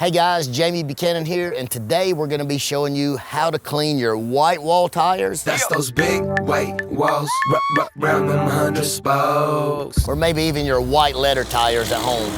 Hey guys, Jamie Buchanan here, and today we're gonna be showing you how to clean your white wall tires. That's those big white walls, round them 100 spokes. Or maybe even your white letter tires at home.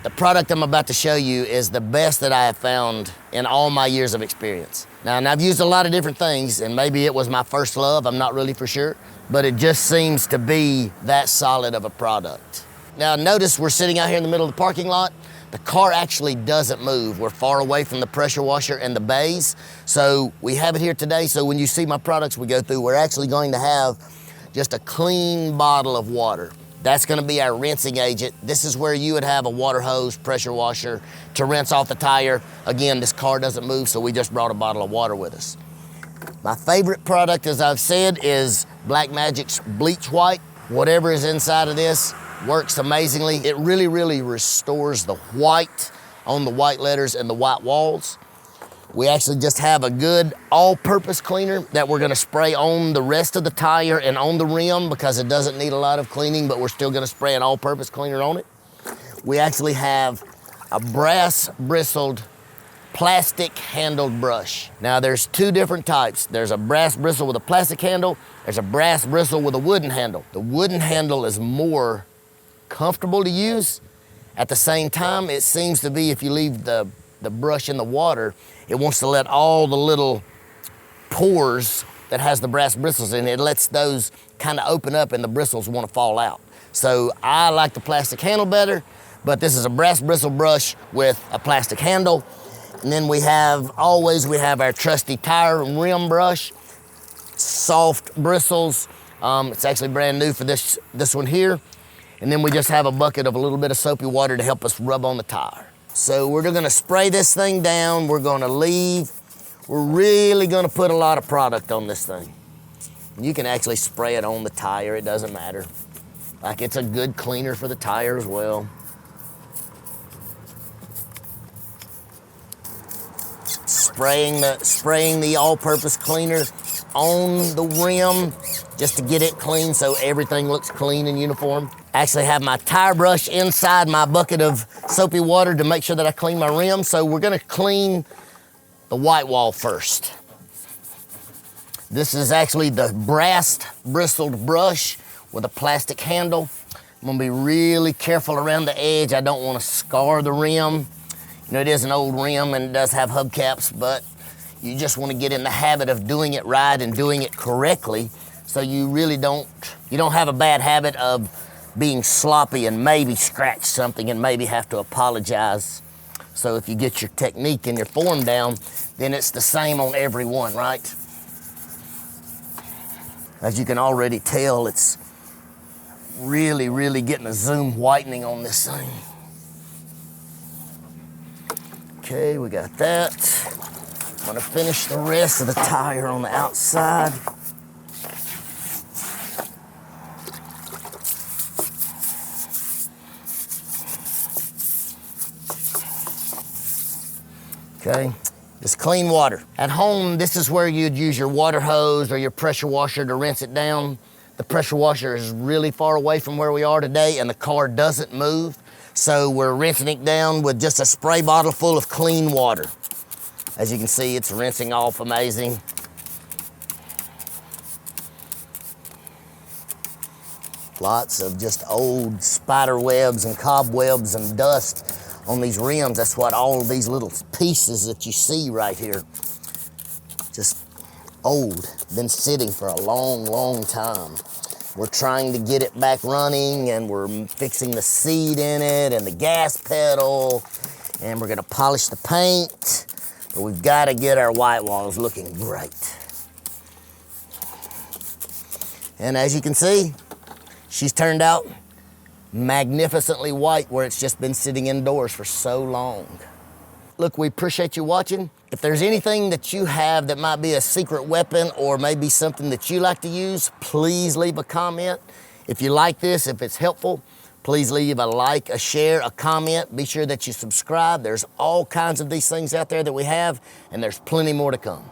The product I'm about to show you is the best that I have found in all my years of experience. Now, and I've used a lot of different things, and maybe it was my first love, I'm not really for sure, but it just seems to be that solid of a product. Now, notice we're sitting out here in the middle of the parking lot. The car actually doesn't move. We're far away from the pressure washer and the bays, so we have it here today, so when you see my products we go through, we're actually going to have just a clean bottle of water. That's gonna be our rinsing agent. This is where you would have a water hose, pressure washer to rinse off the tire. Again, this car doesn't move, so we just brought a bottle of water with us. My favorite product, as I've said, is Black Magic's Bleach White. Whatever is inside of this works amazingly. It really restores the white on the white letters and the white walls. We actually just have a good all-purpose cleaner that we're gonna spray on the rest of the tire and on the rim because it doesn't need a lot of cleaning, but we're still gonna spray an all-purpose cleaner on it. We actually have a brass bristled plastic handled brush. Now there's two different types. There's a brass bristle with a plastic handle. There's a brass bristle with a wooden handle. The wooden handle is more comfortable to use. At the same time, it seems to be if you leave the brush in the water, it wants to let all the little pores that has the brass bristles in it, it lets those kind of open up and the bristles want to fall out. So I like the plastic handle better, but this is a brass bristle brush with a plastic handle. And then we have our trusty tire and rim brush, soft bristles. It's actually brand new for this one here. And then we just have a bucket of a little bit of soapy water to help us rub on the tire. So we're gonna spray this thing down. We're really gonna put a lot of product on this thing. You can actually spray it on the tire, it doesn't matter. Like, it's a good cleaner for the tire as well. Spraying the all-purpose cleaner on the rim just to get it clean so everything looks clean and uniform. Actually have my tire brush inside my bucket of soapy water to make sure that I clean my rim. So we're gonna clean the white wall first. This is actually the brass bristled brush with a plastic handle. I'm gonna be really careful around the edge. I don't wanna scar the rim. You know, it is an old rim and it does have hubcaps, but you just wanna get in the habit of doing it right and doing it correctly so you really don't have a bad habit of being sloppy and maybe scratch something and maybe have to apologize. So if you get your technique and your form down, then it's the same on every one, right? As you can already tell, it's really getting a zoom whitening on this thing. Okay, we got that. I'm gonna finish the rest of the tire on the outside. Okay, just clean water. At home, this is where you'd use your water hose or your pressure washer to rinse it down. The pressure washer is really far away from where we are today and the car doesn't move. So we're rinsing it down with just a spray bottle full of clean water. As you can see, it's rinsing off amazing. Lots of just old spider webs and cobwebs and dust on these rims. That's what all of these little pieces that you see right here, just old, been sitting for a long time. We're trying to get it back running and we're fixing the seat in it and the gas pedal and we're gonna polish the paint, but we've gotta get our white walls looking great. And as you can see, she's turned out magnificently white where it's just been sitting indoors for so long. Look, we appreciate you watching. If there's anything that you have that might be a secret weapon or maybe something that you like to use, please leave a comment. If you like this, if it's helpful, please leave a like, a share, a comment. Be sure that you subscribe. There's all kinds of these things out there that we have, and there's plenty more to come.